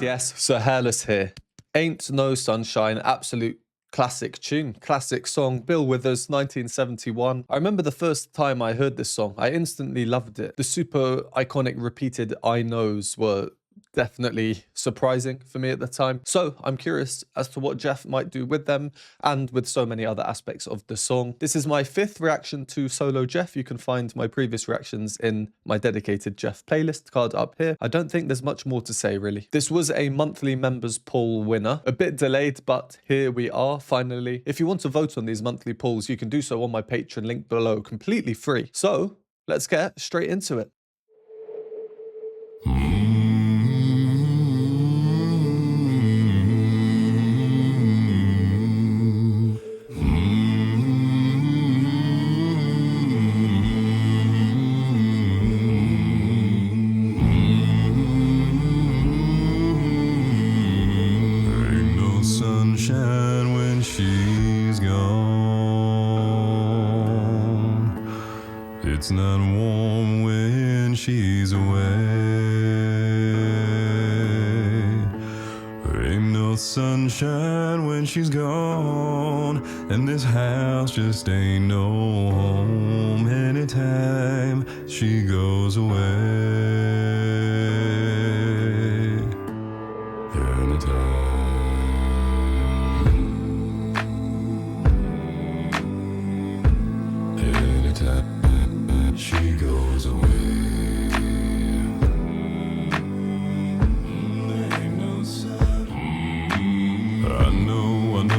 Yes, so Hairless here. Ain't No Sunshine, absolute classic tune, classic song. Bill Withers, 1971. I remember the first time I heard this song, I instantly loved it. The super iconic repeated I knows were definitely surprising for me at the time. So I'm curious as to what Geoff might do with them and with so many other aspects of the song. This is my 5th reaction to solo Geoff. You can find my previous reactions in my dedicated Geoff playlist card up here. I don't think there's much more to say really. This was a monthly members poll winner. A bit delayed, but here we are finally. If you want to vote on these monthly polls, you can do so on my Patreon link below, completely free. So let's get straight into it. When she's gone, it's not warm when she's away. Ain't no sunshine when she's gone, and this house just ain't no home anytime she goes away. Anytime. She goes away. There ain't no sun. I know, and I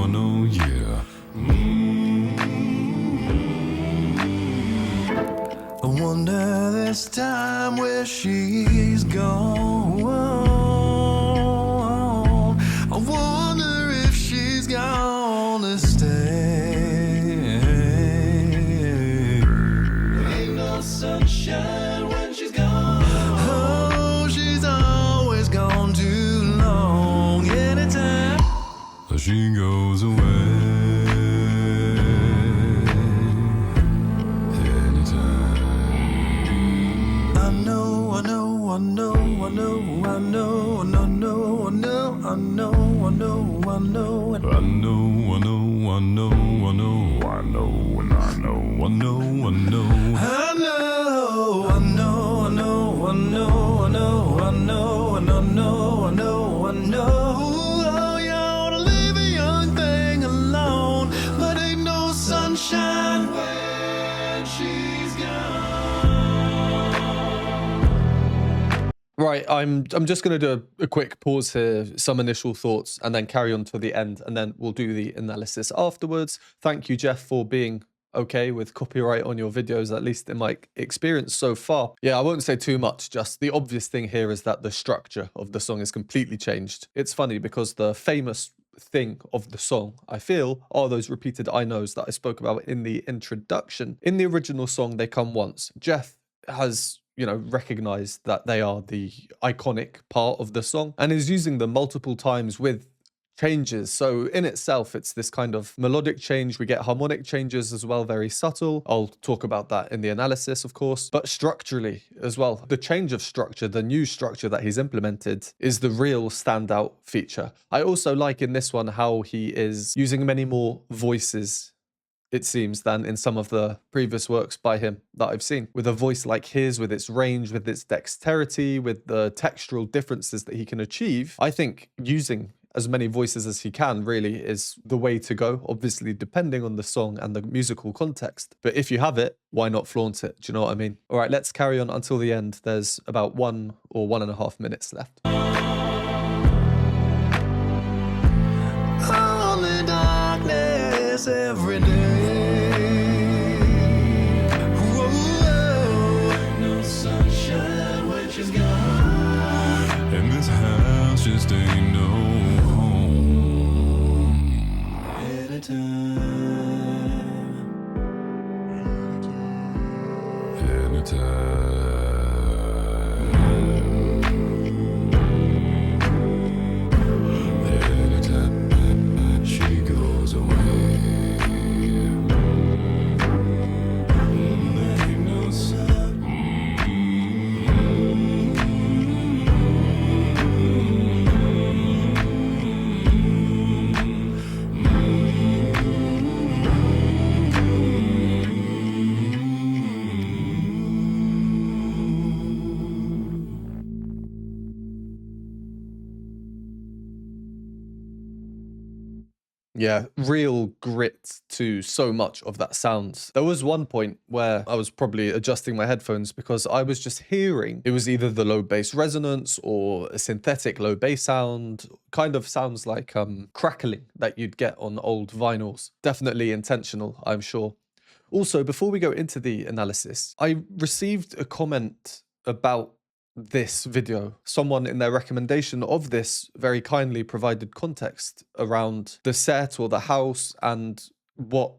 know, yeah. I wonder this time where she's gone. I wonder if she's gonna stay. Ain't no sunshine when she's gone. Oh, she's always gone too long. Anytime she goes away. Anytime. I know, I know, I know, I know, I know, I know, I know, I know, I know, I know, I know, I know, I know, I know, I know, I know, and I know, I know, I know, I know, I know, I know, I know, I know, I know, and I know, I know, I know. Oh, you ought to leave a young thing alone, but ain't no sunshine when she's gone. Right, I'm just going to do a quick pause here, some initial thoughts, and then carry on to the end, and then we'll do the analysis afterwards. Thank you, Geoff, for being okay with copyright on your videos, at least in my experience so far. Yeah, I won't say too much, just the obvious thing here is that the structure of the song is completely changed. It's funny because the famous thing of the song, I feel, are those repeated I knows that I spoke about in the introduction. In the original song, they come once. Geoff has, you know, recognized that they are the iconic part of the song and is using them multiple times with changes. So in itself, it's this kind of melodic change. We get harmonic changes as well, very subtle. I'll talk about that in the analysis, of course, but structurally as well. The change of structure, the new structure that he's implemented is the real standout feature. I also like in this one how he is using many more voices, it seems, than in some of the previous works by him that I've seen. With a voice like his, with its range, with its dexterity, with the textural differences that he can achieve, I think using as many voices as he can really is the way to go, obviously depending on the song and the musical context. But if you have it, why not flaunt it? Do you know what I mean? All right, let's carry on until the end. There's about 1 or 1.5 minutes left. Only darkness every day. Whoa, ain't no sunshine when she's gone, and this house just ain't no home anytime. Anytime. Yeah, real grit to so much of that sound. There was one point where I was probably adjusting my headphones because I was just hearing, it was either the low bass resonance or a synthetic low bass sound, kind of sounds like crackling that you'd get on old vinyls. Definitely intentional, I'm sure. Also, before we go into the analysis, I received a comment about this video. Someone in their recommendation of this very kindly provided context around the set or the house and what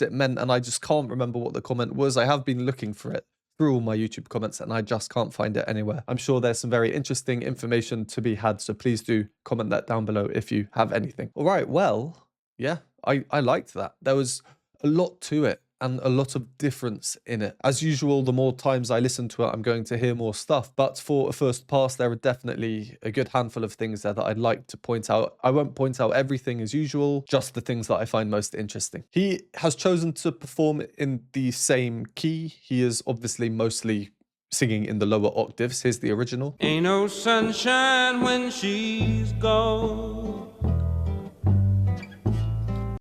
it meant, and I just can't remember what the comment was. I have been looking for it through all my YouTube comments and I just can't find it anywhere. I'm sure there's some very interesting information to be had, so please do comment that down below if you have anything. All right, well, yeah, I liked that. There was a lot to it and a lot of difference in it. As usual, the more times I listen to it, I'm going to hear more stuff. But for a first pass, there are definitely a good handful of things there that I'd like to point out. I won't point out everything as usual, just the things that I find most interesting. He has chosen to perform in the same key. He is obviously mostly singing in the lower octaves. Here's the original. Ain't no sunshine when she's gone.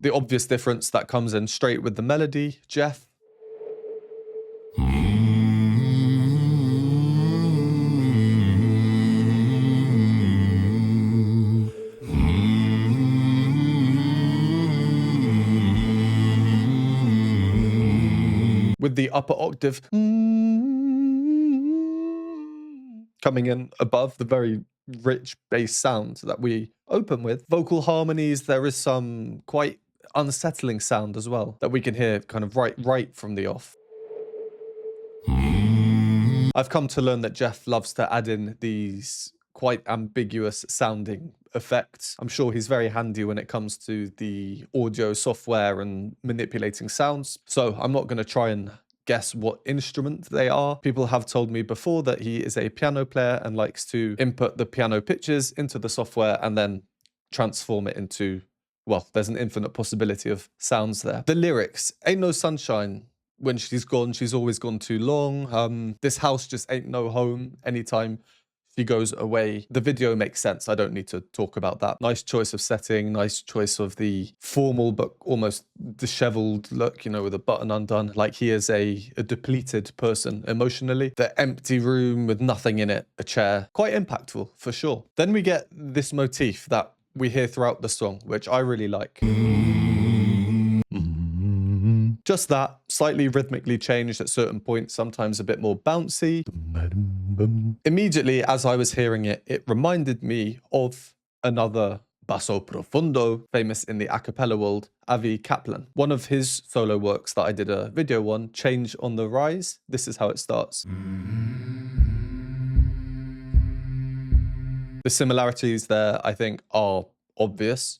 The obvious difference that comes in straight with the melody, Geoff. With the upper octave coming in above the very rich bass sound that we open with. Vocal harmonies, there is some quite unsettling sound as well that we can hear kind of right from the off. I've come to learn that Geoff loves to add in these quite ambiguous sounding effects. I'm sure he's very handy when it comes to the audio software and manipulating sounds. So I'm not going to try and guess what instrument they are. People have told me before that he is a piano player and likes to input the piano pitches into the software and then transform it into, well, there's an infinite possibility of sounds there. The lyrics, ain't no sunshine when she's gone, she's always gone too long. This house just ain't no home anytime she goes away. The video makes sense. I don't need to talk about that. Nice choice of setting, nice choice of the formal but almost disheveled look, you know, with a button undone. Like he is a depleted person emotionally. The empty room with nothing in it, a chair. Quite impactful, for sure. Then we get this motif that we hear throughout the song, which I really like. Just that, slightly rhythmically changed at certain points, sometimes a bit more bouncy. Immediately, as I was hearing it, it reminded me of another basso profundo, famous in the a cappella world, Avi Kaplan. One of his solo works that I did a video on, Change on the Rise. This is how it starts. The similarities there, I think, are obvious.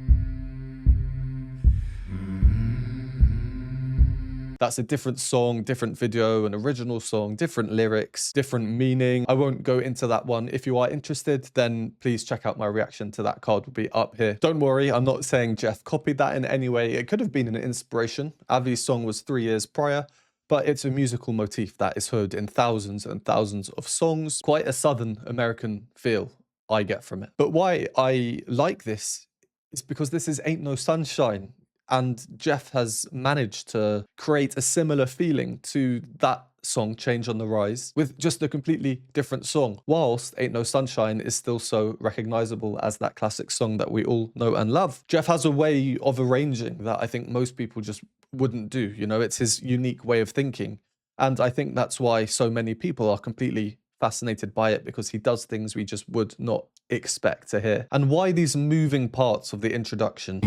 That's a different song, different video, an original song, different lyrics, different meaning. I won't go into that one. If you are interested, then please check out my reaction to that. Card will be up here. Don't worry, I'm not saying Geoff copied that in any way. It could have been an inspiration. Avi's song was 3 years prior, but it's a musical motif that is heard in thousands and thousands of songs. Quite a Southern American feel I get from it. But why I like this is because this is Ain't No Sunshine. And Geoff has managed to create a similar feeling to that song, Change on the Rise, with just a completely different song, whilst Ain't No Sunshine is still so recognizable as that classic song that we all know and love. Geoff has a way of arranging that I think most people just wouldn't do. You know, it's his unique way of thinking. And I think that's why so many people are completely fascinated by it, because he does things we just would not expect to hear. And why these moving parts of the introduction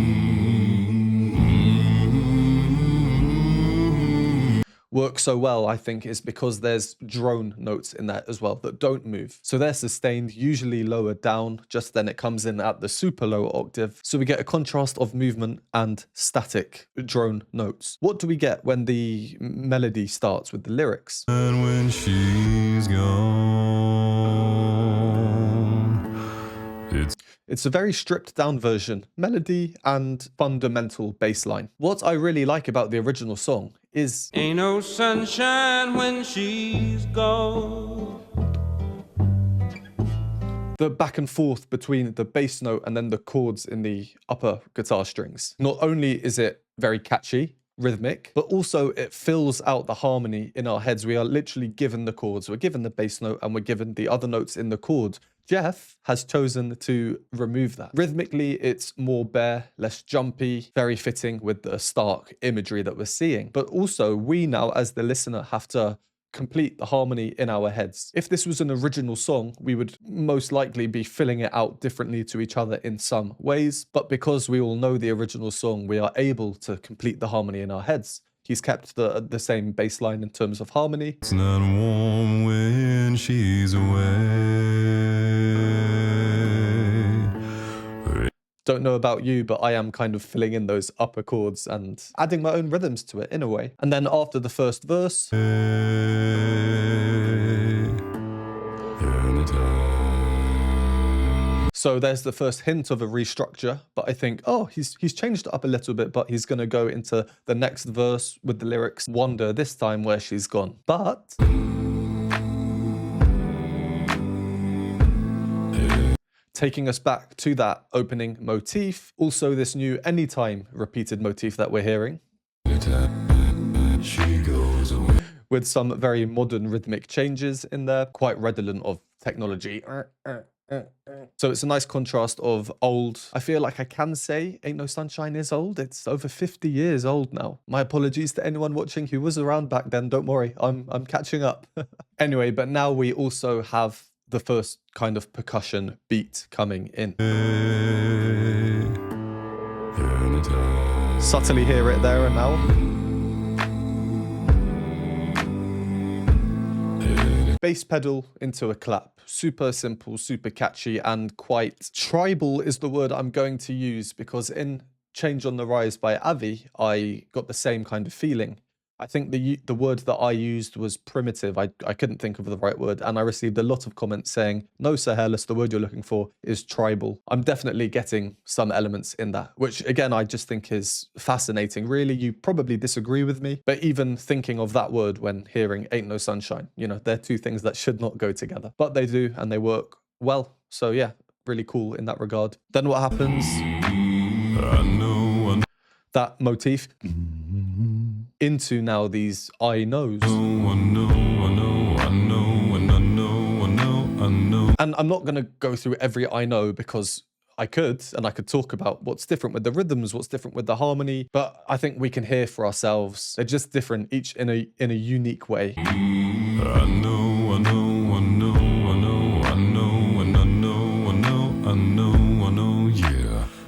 work so well, I think, is because there's drone notes in there as well that don't move. So they're sustained, usually lower down, just then it comes in at the super low octave. So we get a contrast of movement and static drone notes. What do we get when the melody starts with the lyrics? And when she's gone, It's a very stripped down version, melody and fundamental bass line. What I really like about the original song is ain't no sunshine when she's gone. The back and forth between the bass note and then the chords in the upper guitar strings. Not only is it very catchy, rhythmic, but also it fills out the harmony in our heads. We are literally given the chords, we're given the bass note, and we're given the other notes in the chord. Geoff has chosen to remove that. Rhythmically, it's more bare, less jumpy, very fitting with the stark imagery that we're seeing. But also, we now, as the listener, have to complete the harmony in our heads. If this was an original song, we would most likely be filling it out differently to each other in some ways. But because we all know the original song, we are able to complete the harmony in our heads. He's kept the same bass line in terms of harmony. It's not warm when she's away. Don't know about you, but I am kind of filling in those upper chords and adding my own rhythms to it in a way. And then after the first verse, so there's the first hint of a restructure, but I think, oh, he's changed it up a little bit, but he's going to go into the next verse with the lyrics, wonder this time where she's gone. But taking us back to that opening motif, also this new anytime repeated motif that we're hearing, She goes away. with some very modern rhythmic changes in there, quite redolent of technology. So it's a nice contrast of old. I feel like I can say Ain't No Sunshine is old. It's over 50 years old now. My apologies to anyone watching who was around back then. Don't worry, I'm catching up. Anyway, but now we also have the first kind of percussion beat coming in. Subtly hear it there and now. Bass pedal into a clap. Super simple, super catchy, and quite tribal is the word I'm going to use, because in Change on the Rise by Avi, I got the same kind of feeling. I think the word that I used was primitive. I couldn't think of the right word, and I received a lot of comments saying, no, Sir Hairless, the word you're looking for is tribal. I'm definitely getting some elements in that, which again, I just think is fascinating. Really, you probably disagree with me, but even thinking of that word when hearing Ain't No Sunshine, you know, they're two things that should not go together, but they do, and they work well. So yeah, really cool in that regard. Then what happens? That motif into now these I knows. And I'm not going to go through every I know, because I could, and I could talk about what's different with the rhythms, what's different with the harmony, but I think we can hear for ourselves. They're just different, each in a unique way.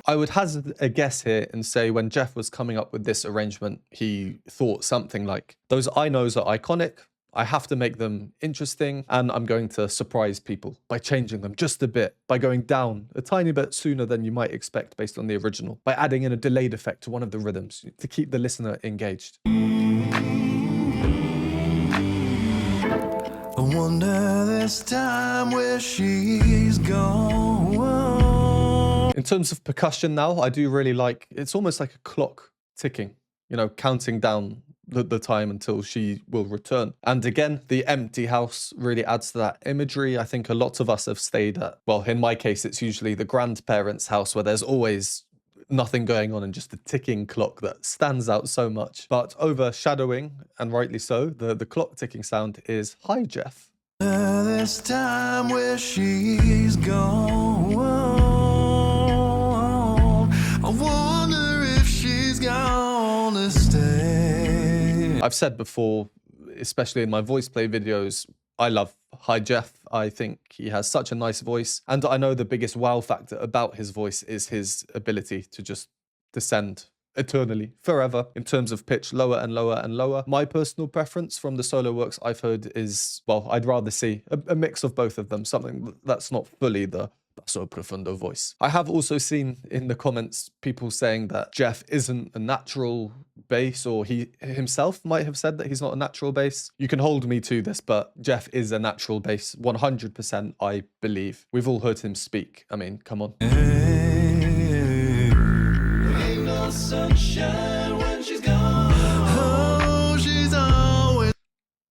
I would hazard a guess here and say when Geoff was coming up with this arrangement, he thought something like, those I knows are iconic, I have to make them interesting, and I'm going to surprise people by changing them just a bit, by going down a tiny bit sooner than you might expect based on the original, by adding in a delayed effect to one of the rhythms to keep the listener engaged. I wonder this time where she's gone. In terms of percussion now, I do really like, it's almost like a clock ticking, you know, counting down the time until she will return. And again, the empty house really adds to that imagery. I think a lot of us have stayed at, well, in my case, it's usually the grandparents' house where there's always nothing going on and just a ticking clock that stands out so much. But overshadowing, and rightly so, the clock ticking sound is Hi, Geoff. This time where she's gone. I wonder if she's gonna stay. I've said before, especially in my voice play videos, I love Hi Geoff. I think he has such a nice voice. And I know the biggest wow factor about his voice is his ability to just descend eternally, forever, in terms of pitch, lower and lower and lower. My personal preference from the solo works I've heard is, well, I'd rather see a mix of both of them, something that's not fully the basso profundo voice. I have also seen in the comments people saying that Geoff isn't a natural bass, or he himself might have said that he's not a natural bass. You can hold me to this, but Geoff is a natural bass, 100%, I believe. We've all heard him speak. I mean, come on. Ain't no sunshine when she's gone. Oh, she's always.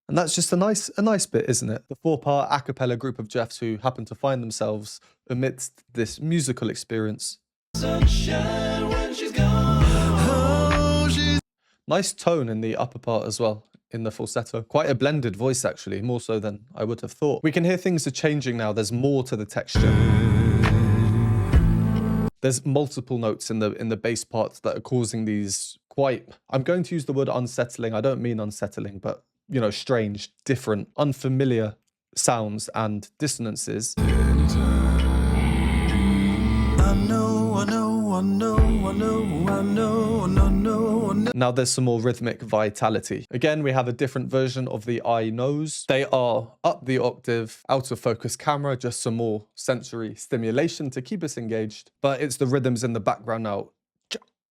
And And that's just a nice bit, isn't it? The 4-part a cappella group of Geoffs who happen to find themselves amidst this musical experience. Sunshine when she's gone. Oh, she's Nice tone in the upper part as well, in the falsetto. Quite a blended voice actually, more so than I would have thought. We can hear things are changing now. There's more to the texture. There's multiple notes in the bass parts that are causing these quite, I'm going to use the word unsettling. I don't mean unsettling, but you know, strange, different, unfamiliar sounds and dissonances. I know, I know, I know, I know, I know, I know, I know. Now there's some more rhythmic vitality. Again, we have a different version of the I knows. They are up the octave, out of focus camera, just some more sensory stimulation to keep us engaged. But it's the rhythms in the background now.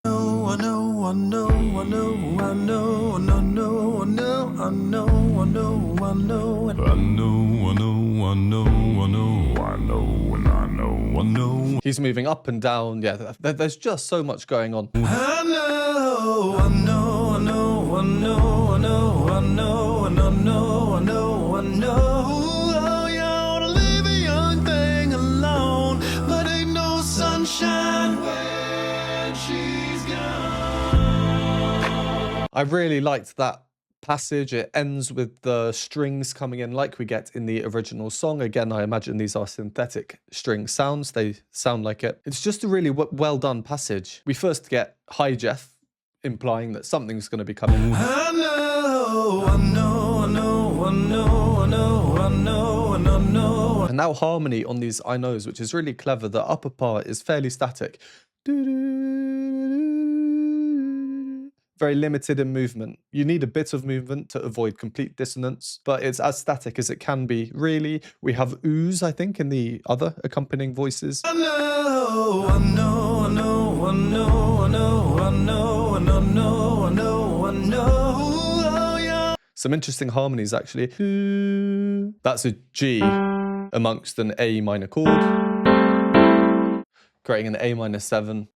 I know, I know, I know, I know, I know, I know, I know, I know, I know, I know, I know, I know, I know, I know, and I know, I know. He's moving up and down. Yeah, there's just so much going on. I know, I know, I know, I know, I know, I know, and I know, I know, I know. Oh, you ought to leave a young thing alone, but ain't no sunshine when she's gone. I really liked that passage. It ends with the strings coming in like we get in the original song. Again, I imagine these are synthetic string sounds. They sound like it. It's just a really well done passage. We first get hi Geoff, implying that something's going to be coming. I know, I know, I know, I know, I know, I know, and I know. And now harmony on these I knows, which is really clever. The upper part is fairly static. Very limited in movement. You need a bit of movement to avoid complete dissonance, but it's as static as it can be, really. We have ooze, I think, in the other accompanying voices. I know, I know, I know, I know, I know, I know, and I know, I know, I know. Oh, yeah. Some interesting harmonies, actually. That's a G amongst an A minor chord, creating an A minor 7.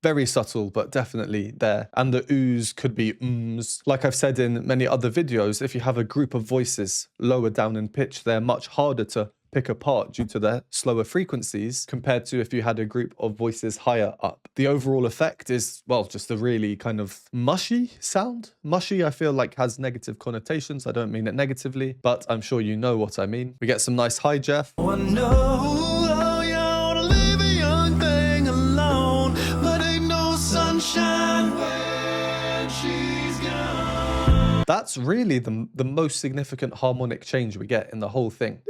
Very subtle, but definitely there. And the ooze could be ums. Like I've said in many other videos, if you have a group of voices lower down in pitch, they're much harder to pick apart due to their slower frequencies compared to if you had a group of voices higher up. The overall effect is, well, just a really kind of mushy sound. Mushy, I feel like, has negative connotations. I don't mean it negatively, but I'm sure you know what I mean. We get some nice hi Geoff. I know, oh, you ought to leave a young thing alone, but ain't no sunshine when she's gone. That's really the most significant harmonic change we get in the whole thing.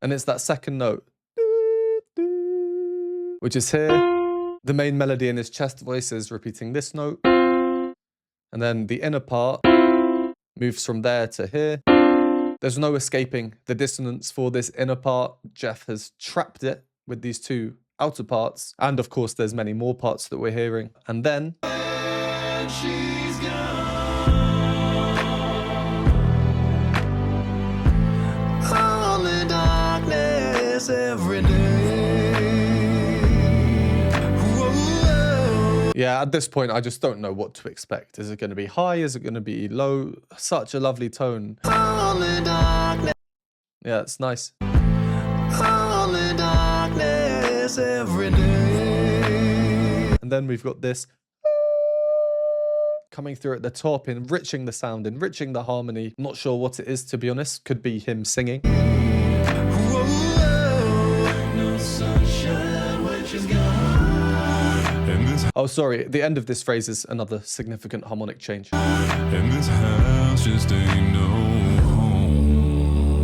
And it's that second note, which is here. The main melody in his chest voice is repeating this note. And then the inner part moves from there to here. There's no escaping the dissonance for this inner part. Geoff has trapped it with these two outer parts. And of course, there's many more parts that we're hearing. And then She's gone. Only darkness every day. Whoa. yeah, at this point, I just don't know what to expect. Is it going to be high? Is it going to be low? Such a lovely tone. Only darkness. Yeah, it's nice. Only darkness every day. And then we've got this coming through at the top, enriching the sound, enriching the harmony. Not sure what it is, to be honest. Could be him singing. Whoa. No sunshine when she's gone. And this Oh, sorry. The end of this phrase is another significant harmonic change. house just ain't no home.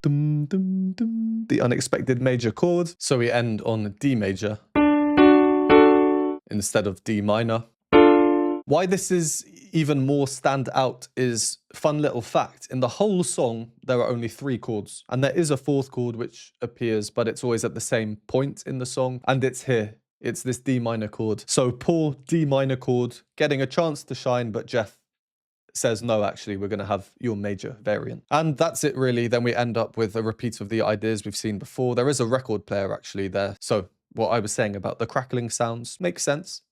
Dum, dum, dum. The unexpected major chord. So we end on D major instead of D minor. Why this is even more stand out is fun little fact. In the whole song, there are only 3 chords. And there is a 4th chord which appears, but it's always at the same point in the song. And it's here. It's this D minor chord. So poor D minor chord getting a chance to shine, but Geoff says, no, actually, we're going to have your major variant. And that's it, really. Then we end up with a repeat of the ideas we've seen before. There is a record player actually there. So what I was saying about the crackling sounds makes sense.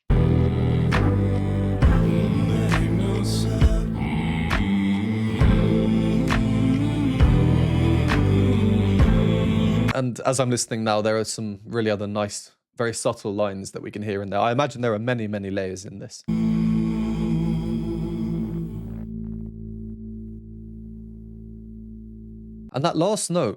And as I'm listening now, there are some really other nice, very subtle lines that we can hear in there. I imagine there are many, many layers in this. And that last note,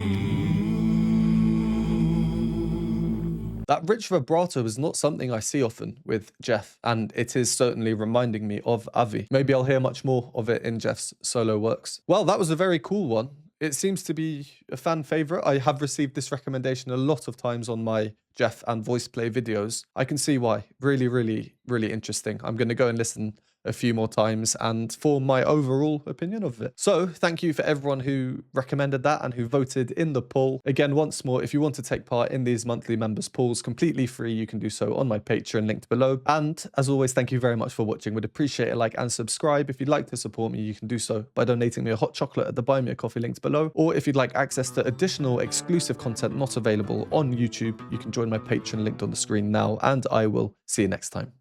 that rich vibrato is not something I see often with Geoff, and it is certainly reminding me of Avi. Maybe I'll hear much more of it in Geoff's solo works. Well, that was a very cool one. It seems to be a fan favorite. I have received this recommendation a lot of times on my Geoff and voice play videos. I can see why. Really, really, really interesting. I'm going to go and listen a few more times and form my overall opinion of it. So thank you for everyone who recommended that and who voted in the poll. Again, once more, if you want to take part in these monthly members polls completely free, you can do so on my Patreon linked below. And as always, thank you very much for watching. Would appreciate a like and subscribe. If you'd like to support me, you can do so by donating me a hot chocolate at the Buy Me a Coffee linked below. Or if you'd like access to additional exclusive content not available on YouTube, you can join my Patreon linked on the screen now, and I will see you next time.